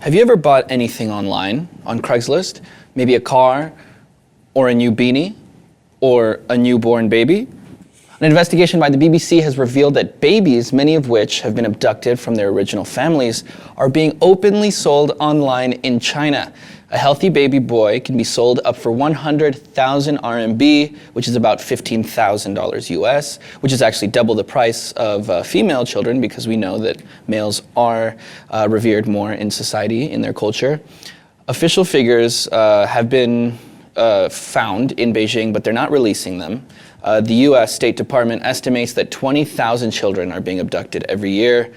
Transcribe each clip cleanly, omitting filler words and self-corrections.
Have you ever bought anything online on Craigslist? Maybe a car, or a new beanie, or a newborn baby? An investigation by the BBC has revealed that babies, many of which have been abducted from their original families, are being openly sold online in China. A healthy baby boy can be sold up for 100,000 RMB, which is about $15,000 US, which is actually double the price of female children, because we know that males are revered more in society, in their culture. Official figures have been found in Beijing, but they're not releasing them. The US State Department estimates that 20,000 children are being abducted every year.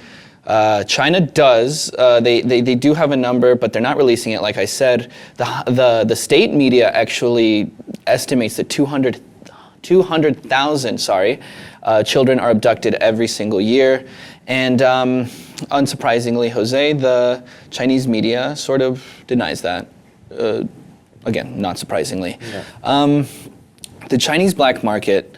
China does, they do have a number, but they're not releasing it, like I said. The state media actually estimates that 200,000 children are abducted every single year. And unsurprisingly, Jose, the Chinese media sort of denies that. Again, not surprisingly. Yeah. The Chinese black market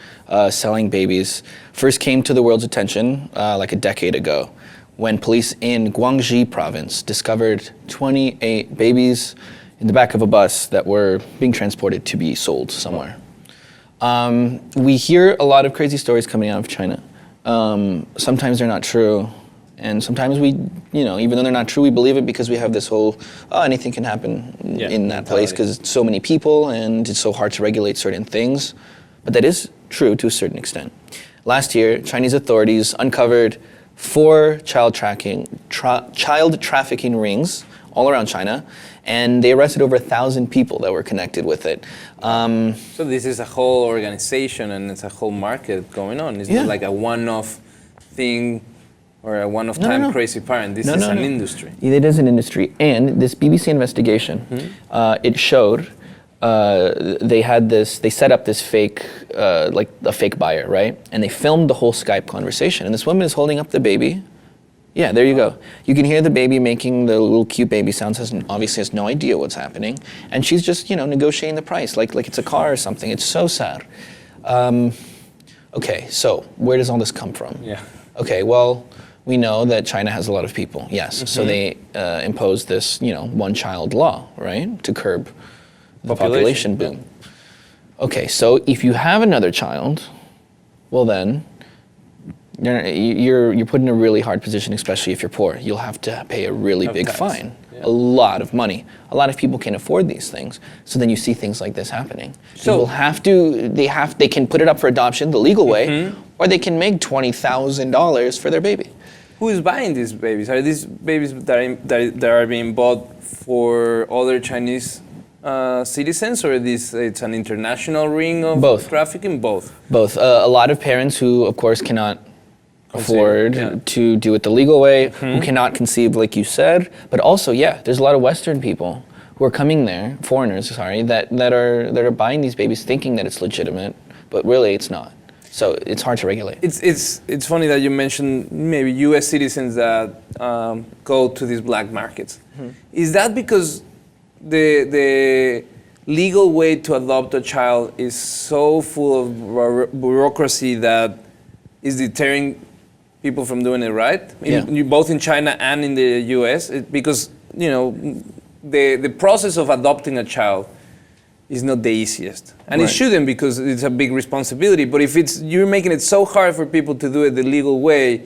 selling babies first came to the world's attention like a decade ago, when police in Guangxi province discovered 28 babies in the back of a bus that were being transported to be sold somewhere. We hear a lot of crazy stories coming out of China. Sometimes they're not true, and sometimes we, even though they're not true, we believe it because we have this whole, anything can happen in that place because it's so many people and it's so hard to regulate certain things. But that is true to a certain extent. Last year, Chinese authorities uncovered 4 child trafficking rings all around China, and they arrested over 1,000 people that were connected with it. So this is a whole organization and it's a whole market going on. It's not like a one-off thing or a one-off time crazy parent. This is an industry. It is an industry, and this BBC investigation, it showed they set up this fake, like a fake buyer, right? And they filmed the whole Skype conversation. And this woman is holding up the baby. Yeah, there you go. You can hear the baby making the little cute baby sounds, obviously has no idea what's happening. And she's just, negotiating the price like it's a car or something. It's so sad. Okay, so where does all this come from? Yeah. Okay, well, we know that China has a lot of people, yes. So they imposed this, one-child law, right? To curb the population boom. Okay, so if you have another child, well then, you're put in a really hard position, especially if you're poor. You'll have to pay a really big fine, a lot of money. A lot of people can't afford these things, so then you see things like this happening. So they can put it up for adoption the legal way, or they can make $20,000 for their baby. Who is buying these babies? Are these babies that are being bought for other Chinese citizens, or it's an international ring of trafficking? Both. A lot of parents who, of course, cannot afford to do it the legal way, who cannot conceive, like you said, but also, there's a lot of Western people who are coming there, foreigners, that are buying these babies thinking that it's legitimate, but really it's not. So it's hard to regulate. It's funny that you mentioned maybe U.S. citizens that go to these black markets. Is that because the legal way to adopt a child is so full of bureaucracy that is deterring people from doing it right? Both in China and in the U.S. Because the process of adopting a child is not the easiest, and it shouldn't, because it's a big responsibility. But if you're making it so hard for people to do it the legal way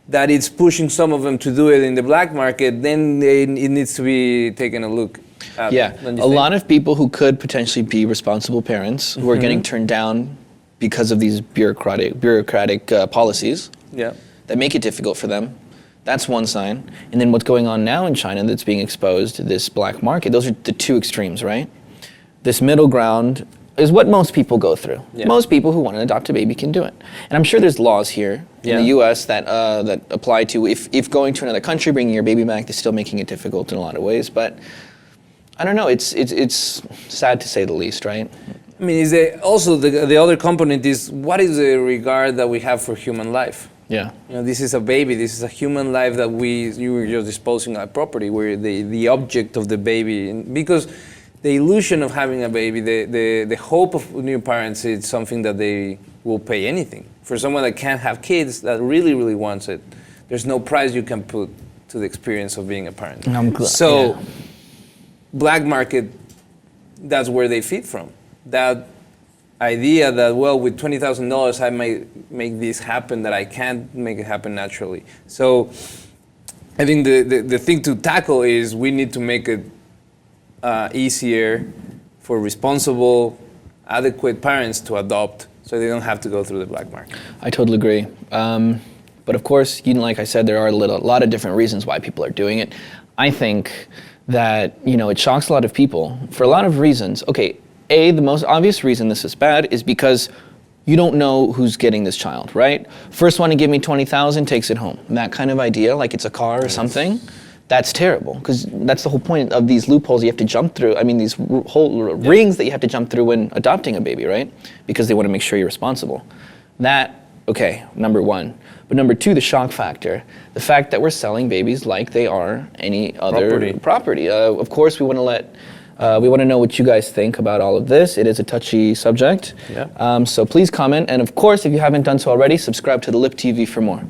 that it's pushing some of them to do it in the black market, then it needs to be taken a look at. A lot of people who could potentially be responsible parents who are getting turned down because of these bureaucratic policies that make it difficult for them. That's one sign. And then what's going on now in China that's being exposed to this black market, those are the two extremes, right? This middle ground is what most people go through. Most people who want to adopt a baby can do it. And I'm sure there's laws here in the U.S. that apply to if going to another country, bringing your baby back, they're still making it difficult in a lot of ways. But I don't know, it's sad to say the least, right? I mean, also the other component is, what is the regard that we have for human life? This is a baby, this is a human life that you were just disposing of property, where the object of the baby, because the illusion of having a baby, the hope of new parents, is something that they will pay anything. For someone that can't have kids, that really, really wants it, there's no price you can put to the experience of being a parent. I'm glad. So, Yeah. black market, that's where they feed from. That idea that, well, with $20,000 I might make this happen, that I can't make it happen naturally. So I think the thing to tackle is we need to make it easier for responsible, adequate parents to adopt, so they don't have to go through the black market. I totally agree. But of course, like I said, there are a lot of different reasons why people are doing it. I think that, it shocks a lot of people for a lot of reasons. Okay, the most obvious reason this is bad is because you don't know who's getting this child, right? First one to give me 20,000 takes it home. That kind of idea, like it's a car or something, that's terrible, because that's the whole point of these loopholes you have to jump through. I mean, these whole rings that you have to jump through when adopting a baby, right? Because they want to make sure you're responsible. That, okay, number one. But number two, the shock factor. The fact that we're selling babies like they are any other property. Of course, we want to know what you guys think about all of this. It is a touchy subject. Yeah. So please comment. And of course, if you haven't done so already, subscribe to the Lip TV for more.